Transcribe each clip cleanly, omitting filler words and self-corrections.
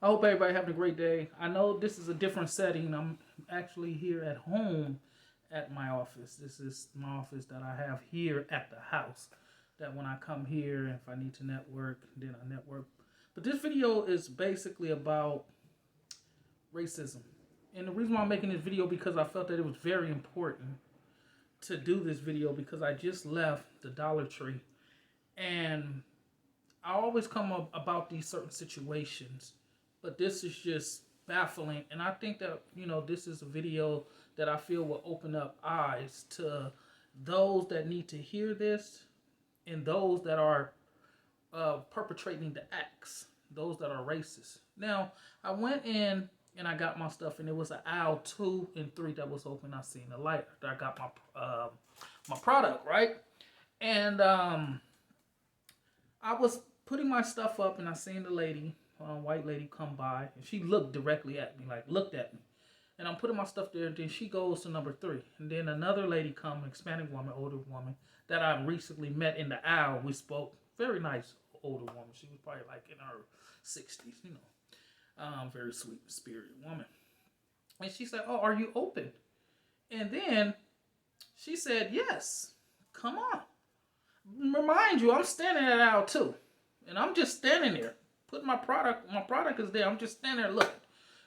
I hope everybody having a great day. I know this is a different setting. I'm actually here at home at my office. This is my office that I have here at the house. That when I come here, if I need to network, then I network. But this video is basically about racism. And the reason why I'm making this video because I felt that it was very important to do this video because I just left the Dollar Tree and I always come up about these certain situations, but this is just baffling. And I think that, this is a video that I feel will open up eyes to those that need to hear this and those that are perpetrating the acts, those that are racist. Now, I went in and I got my stuff, and it was an aisle 2 and 3 that was open. I seen the light. I got my product, right? And I was putting my stuff up, and I seen the lady, white lady, come by, and she looked directly at me, like looked at me. And I'm putting my stuff there, and then she goes to number 3, and then another lady come, Hispanic woman, older woman that I recently met in the aisle. We spoke. Very nice older woman. She was probably like in her 60s, very sweet spirited woman. And she said, "Oh, are you open?" And then she said, "Yes. Come on." Remind you, I'm standing at aisle 2. And I'm just standing there, putting my product is there. I'm just standing there looking.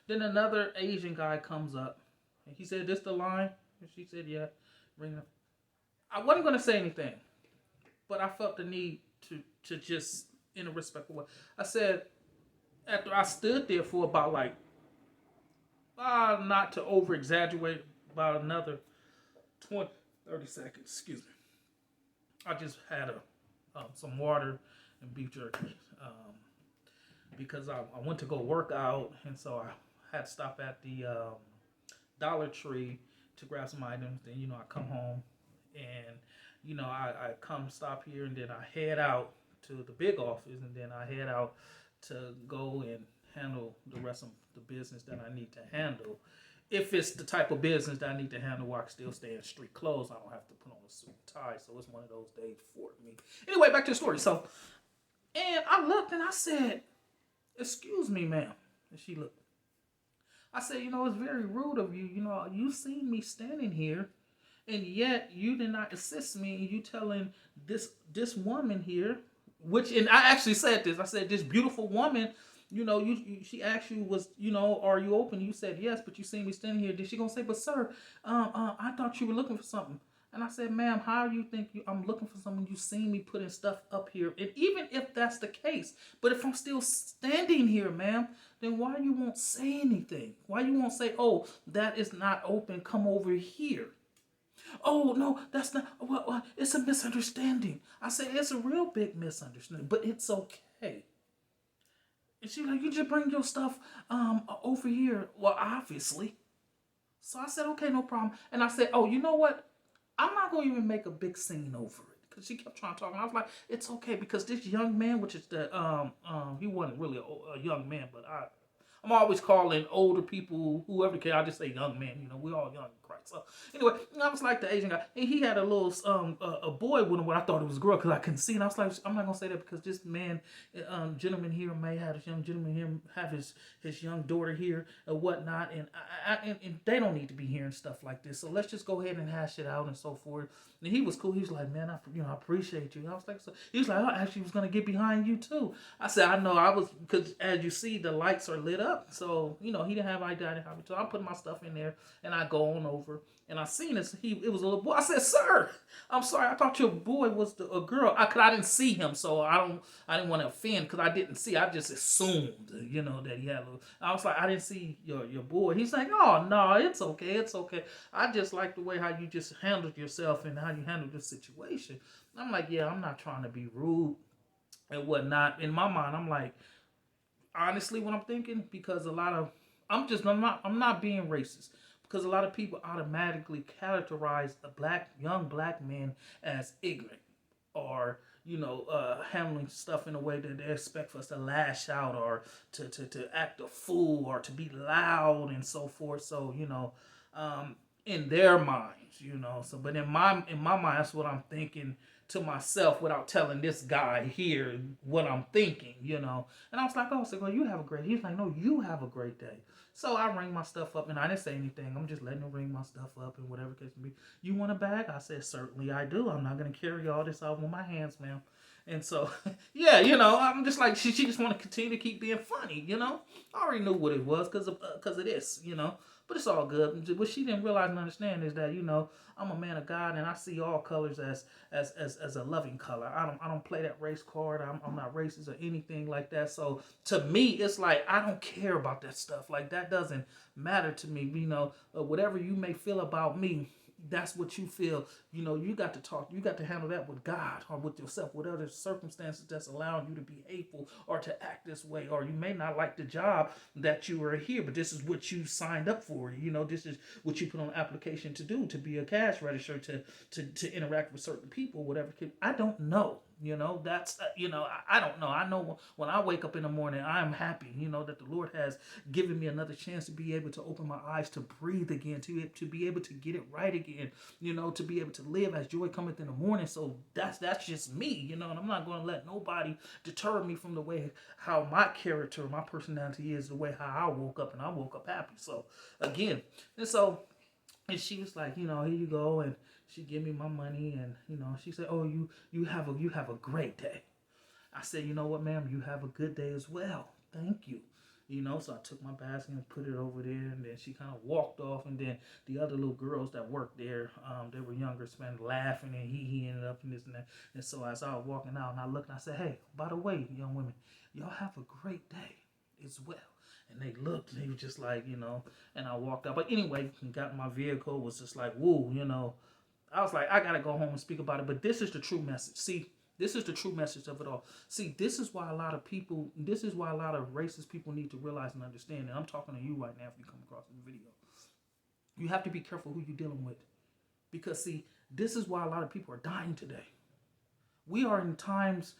Then another Asian guy comes up. And he said, "This the line?" And she said, "Yeah." Ring it. I wasn't going to say anything, but I felt the need to just, in a respectful way. I said, after I stood there for about like, not to over exaggerate, about another 20, 30 seconds, excuse me. I just had some water and beef jerky because I went to go work out, and so I had to stop at the Dollar Tree to grab some items. Then I come home, and I come stop here, and then I head out to the big office, and then I head out to go and handle the rest of the business that I need to handle. If it's the type of business that I need to handle where I can still stay in street clothes, I don't have to put on a suit and tie. So it's one of those days for me. Anyway, back to the story. So, and I looked and I said, "Excuse me, ma'am." And she looked. I said, "It's very rude of you. You seen me standing here, and yet you did not assist me. And you telling this woman here, which, and I actually said this. I said, this beautiful woman, she asked you, was, are you open? You said yes, but you seen me standing here. Did she gonna say, but sir, I thought you were looking for something?" And I said, "Ma'am, how you think I'm looking for something? You seen me putting stuff up here, and even if that's the case, but if I'm still standing here, ma'am, then why you won't say anything? Why you won't say, oh, that is not open. Come over here." "Oh no, that's not. Well, it's a misunderstanding." I said, "It's a real big misunderstanding, but it's okay." And she was like, "You just bring your stuff over here." Well, obviously. So I said, "Okay, no problem." And I said, "Oh, you know what? I'm not going to even make a big scene over it." Because she kept trying to talk. And I was like, "It's okay." Because this young man, which is he wasn't really a young man, but I'm always calling older people, whoever can. I just say young man. We all young in Christ. So anyway, I was like the Asian guy, and he had a little a boy with him. But I thought it was a girl because I couldn't see. And I was like, I'm not gonna say that because this man, gentleman here may have this young gentleman here have his young daughter here and whatnot, and and they don't need to be hearing stuff like this. So let's just go ahead and hash it out and so forth. And he was cool. He was like, "Man, I appreciate you." And I was like, so he was like, "I actually was gonna get behind you too." I said, "I know, I was, because as you see, the lights are lit up." So he didn't have idea how to. So I put my stuff in there, and I go on over, and I seen this. It was a little boy. I said, "Sir, I'm sorry. I thought your boy was a girl. Cause I didn't see him, so I didn't want to offend because I didn't see. I just assumed, that he had a little." I was like, "I didn't see your boy." He's like, "Oh no, it's okay, it's okay. I just like the way how you just handled yourself and how you handled this situation." I'm like, "Yeah, I'm not trying to be rude and whatnot." In my mind, I'm like, honestly, what I'm thinking, because a lot of, I'm not being racist, because a lot of people automatically characterize a young black man as ignorant, or handling stuff in a way that they expect for us to lash out, or to act a fool, or to be loud and so forth. So um, in their minds, so but in my mind, that's what I'm thinking, to myself without telling this guy here what I'm thinking, you know. And I was like, oh, so well, you have a great. He's like, no, you have a great day. So I ring my stuff up, and I didn't say anything. I'm just letting him ring my stuff up, and whatever case may be. You want a bag? I said, certainly I do. I'm not gonna carry all this out with my hands, ma'am. And so, yeah, you know, I'm just like she just want to continue to keep being funny, you know. I already knew what it was because of this, you know. But it's all good. What she didn't realize and understand is that, you know, I'm a man of God and I see all colors as a loving color. I don't play that race card. I'm not racist or anything like that. So to me, it's like I don't care about that stuff. Like that doesn't matter to me. You know, whatever you may feel about me, that's what you feel. You know, you got to talk. You got to handle that with God or with yourself, with other circumstances that's allowing you to be hateful or to act this way. Or you may not like the job that you are here, but this is what you signed up for. You know, this is what you put on the application to do, to be a cash register, to interact with certain people, whatever. I don't know. You know, that's, you know, I don't know. I know when I wake up in the morning, I'm happy, you know, that the Lord has given me another chance to be able to open my eyes, to breathe again, to be able to get it right again, you know, to be able to live as joy cometh in the morning. So that's just me, you know, and I'm not going to let nobody deter me from the way how my character, my personality is, the way how I woke up, and I woke up happy. So again, and she was like, you know, here you go, and she gave me my money, and you know, she said, oh, you have a great day. I said, you know what, ma'am, you have a good day as well. Thank you. You know, so I took my basket and put it over there, and then she kind of walked off, and then the other little girls that worked there, they were younger, spent laughing, and he ended up in this and that. And so as I was walking out, and I looked, and I said, hey, by the way, young women, y'all have a great day as well. And they looked, and they were just like, you know, and I walked out. But anyway, got in my vehicle, was just like, woo, you know. I was like, I gotta go home and speak about it. But this is the true message. See, this is the true message of it all. See, this is why a lot of people, this is why a lot of racist people need to realize and understand. And I'm talking to you right now if you come across this video. You have to be careful who you're dealing with. Because, see, this is why a lot of people are dying today. We are in times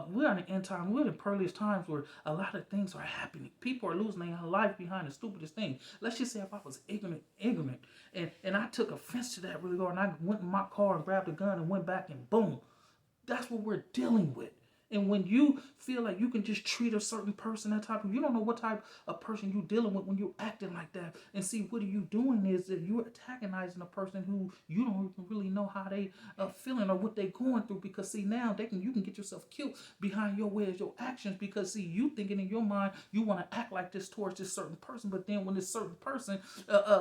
we're in the end time. We're in the perilous times where a lot of things are happening. People are losing their life behind the stupidest thing. Let's just say if I was ignorant, and I took offense to that really hard, and I went in my car and grabbed a gun and went back and boom, that's what we're dealing with. And when you feel like you can just treat a certain person that type of, you don't know what type of person you're dealing with when you're acting like that. And see, what are you doing is that you're antagonizing a person who you don't even really know how they feeling or what they're going through. Because see, now you can get yourself killed behind your words, your actions. Because see, you thinking in your mind you want to act like this towards this certain person, but then when this certain person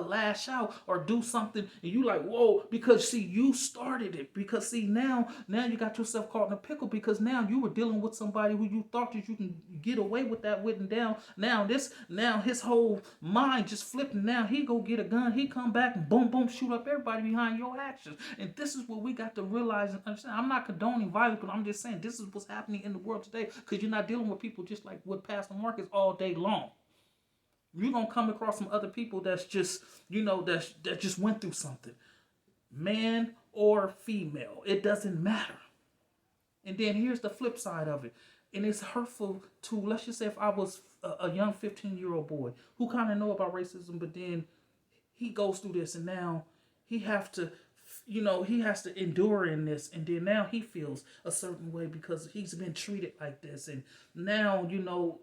lash out or do something, and you like, whoa, because see, you started it. Because see, now you got yourself caught in a pickle because now you were dealing with somebody who you thought that you can get away with that with, and down now his whole mind just flipped, and now he go get a gun, he come back and boom boom shoot up everybody behind your actions. And this is what we got to realize and understand. I'm not condoning violence, but I'm just saying this is what's happening in the world today, because you're not dealing with people just like with Pastor Marcus all day long. You're gonna come across some other people that's just, you know, that just went through something, man or female, it doesn't matter. And then here's the flip side of it. And it's hurtful to, let's just say if I was a young 15-year-old boy who kind of know about racism, but then he goes through this, and now he have to, you know, he has to endure in this, and then now he feels a certain way because he's been treated like this. And now, you know,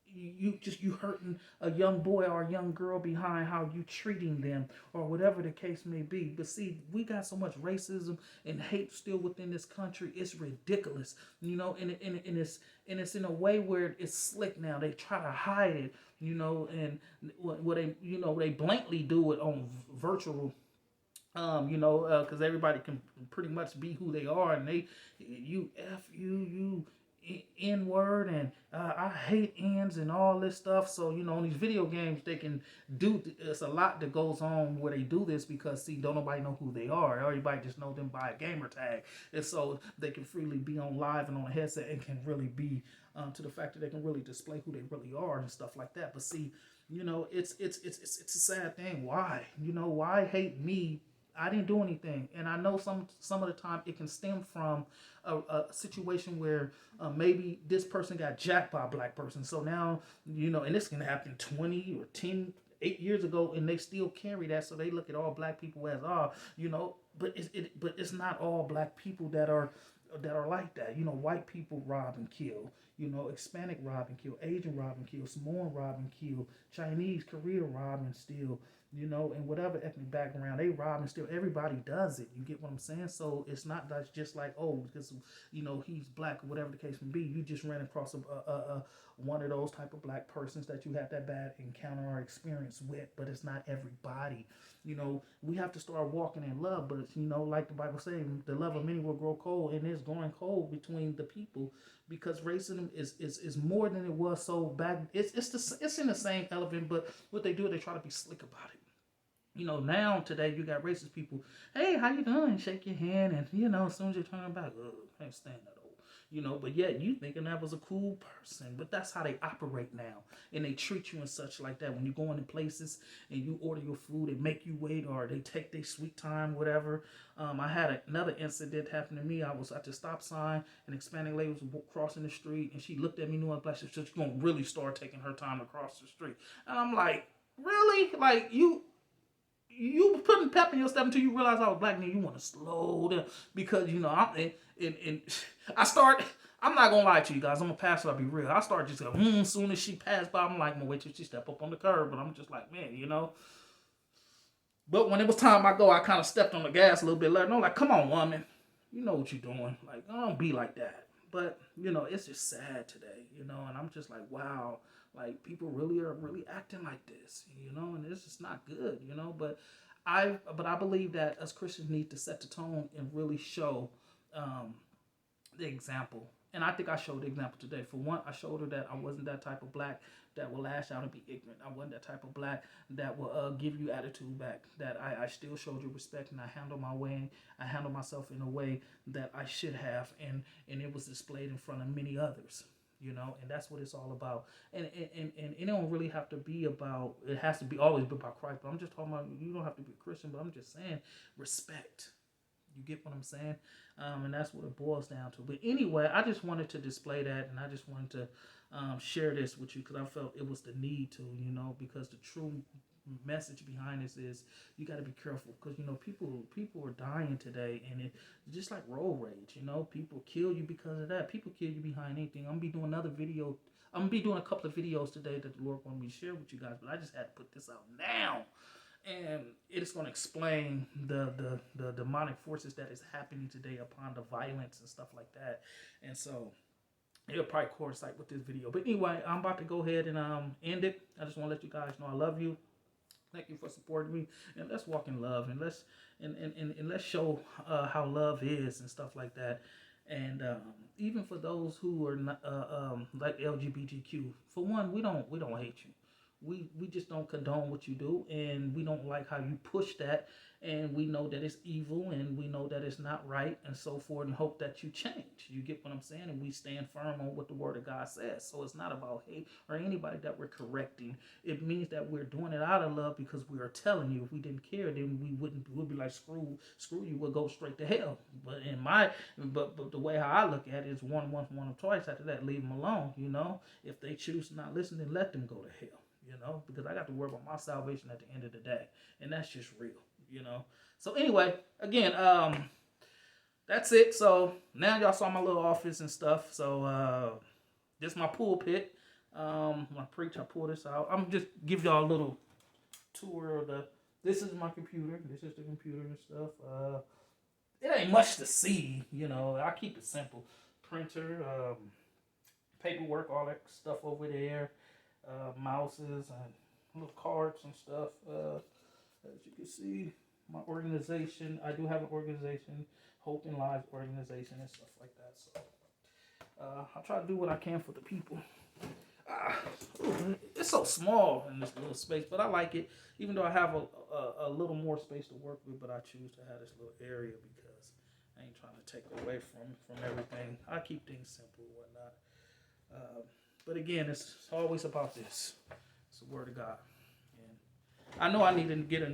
you hurting a young boy or a young girl behind how you treating them or whatever the case may be. But see, we got so much racism and hate still within this country. It's ridiculous, you know, and it's in a way where it's slick now. They try to hide it, you know, and what they blatantly do it on virtual. You know, because everybody can pretty much be who they are, and you N word, and I hate ends and all this stuff. So you know, in these video games, they can do. It's a lot that goes on where they do this because see, don't nobody know who they are. Everybody just know them by a gamer tag, and so they can freely be on live and on a headset and can really be to the fact that they can really display who they really are and stuff like that. But see, you know, it's a sad thing. Why? You know, why hate me? I didn't do anything, and I know some of the time it can stem from a situation where maybe this person got jacked by a black person. So now, you know, and this can happen 20 or 8 years ago, and they still carry that. So they look at all black people as, you know, but it's not all black people that are that are like that. You know, white people rob and kill. You know, Hispanic rob and kill, Asian rob and kill, Samoan rob and kill, Chinese, Korea rob and steal. You know, and whatever ethnic background they rob and steal. Everybody does it. You get what I'm saying? So it's not that's just like, oh, because you know he's black or whatever the case may be. You just ran across one of those type of black persons that you had that bad encounter or experience with, but it's not everybody. You know, we have to start walking in love, but you know, like the Bible says, the love of many will grow cold, and it's growing cold between the people because racism is more than it was. So back, it's in the same element, but what they do, they try to be slick about it. You know, now today you got racist people. Hey, how you doing? Shake your hand, and you know, as soon as you turn back, I can't stand that old. You know, but yet you thinking that was a cool person, but that's how they operate now, and they treat you and such like that. When you go into places and you order your food, they make you wait, or they take their sweet time, whatever. I had another incident happen to me. I was at the stop sign, an Hispanic lady was crossing the street, and she looked at me, knew I was black. She said, "She's gonna really start taking her time to cross the street," and I'm like, "Really? Like you putting pep in your step until you realize I was black, and then you want to slow down because you know I start. I'm not gonna lie to you guys. I'm gonna pass it. I'll be real. I start just going, as soon as she passed by, I'm like, I'm gonna wait till she step up on the curb, but I'm just like, man, you know. But when it was time I go, I kind of stepped on the gas a little bit later. And I'm like, come on, woman, you know what you're doing. Like, I don't be like that. But you know, it's just sad today, you know, and I'm just like, wow, like people really are really acting like this, you know, and this is not good, you know. But I believe that us Christians need to set the tone and really show um, the example. And I think I showed the example today. For one, I showed her that I wasn't that type of black that will lash out and be ignorant. I wasn't that type of black that will give you attitude back. That I still showed you respect and I handled my way. I handled myself in a way that I should have, and it was displayed in front of many others. You know, and that's what it's all about. And it don't really have to be about. It has to be always be about Christ. But I'm just talking about. You don't have to be a Christian, but I'm just saying respect. You get what I'm saying? And that's what it boils down to. But anyway, I just wanted to display that, and I just wanted to share this with you because I felt it was the need to, you know, because the true message behind this is you got to be careful because you know people are dying today, and it's just like road rage. You know, people kill you because of that. People kill you behind anything. I'm gonna be doing another video. I'm gonna be doing a couple of videos today that the Lord wanted me to share with you guys, but I just had to put this out now and it is going to explain the demonic forces that is happening today upon the violence and stuff like that. And so it'll probably coincide with this video. But anyway, I'm about to go ahead and end it. I just want to let you guys know I love you. Thank you for supporting me, and let's walk in love, and let's show how love is and stuff like that. And even for those who are not, like LGBTQ, for one, we don't hate you. We just don't condone what you do, and we don't like how you push that, and we know that it's evil, and we know that it's not right, and so forth, and hope that you change. You get what I'm saying? And we stand firm on what the Word of God says. So it's not about hate or anybody that we're correcting. It means that we're doing it out of love because we are telling you. If we didn't care, then we'd be like screw you. We'll go straight to hell. But the way how I look at it is one once, one twice. After that, leave them alone. You know, if they choose to not listen, then let them go to hell. You know, because I got to worry about my salvation at the end of the day, and that's just real. You know. So anyway, again, that's it. So now y'all saw my little office and stuff. So this is my pulpit. When I preach, I pull this out. I'm just give y'all a little tour of the. This is my computer. This is the computer and stuff. It ain't much to see. You know, I keep it simple. Printer, paperwork, all that stuff over there. Mouses and little cards and stuff. As you can see, my organization. I do have an organization, Hope and Lives organization and stuff like that. So I try to do what I can for the people. It's so small in this little space, but I like it. Even though I have a little more space to work with, but I choose to have this little area because I ain't trying to take away from everything. I keep things simple and whatnot. But again, it's always about this. It's the Word of God. And I know I need to get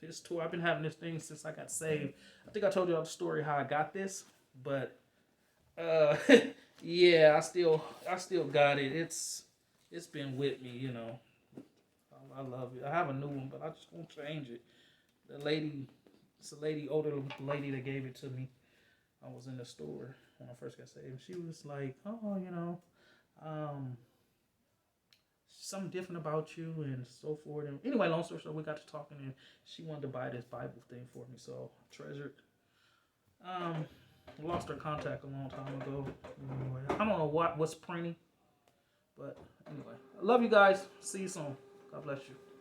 this tour. I've been having this thing since I got saved. I think I told you all the story how I got this, but yeah, I still got it. It's been with me, you know. I love it. I have a new one, but I just won't change it. It's a lady, older lady that gave it to me. I was in the store when I first got saved. She was like, "Oh, you know, um, something different about you and so forth." And anyway, long story short, we got to talking, and she wanted to buy this Bible thing for me, so I treasured. Lost her contact a long time ago. Anyway, I don't know what's printing, but anyway, I love you guys. See you soon. God bless you.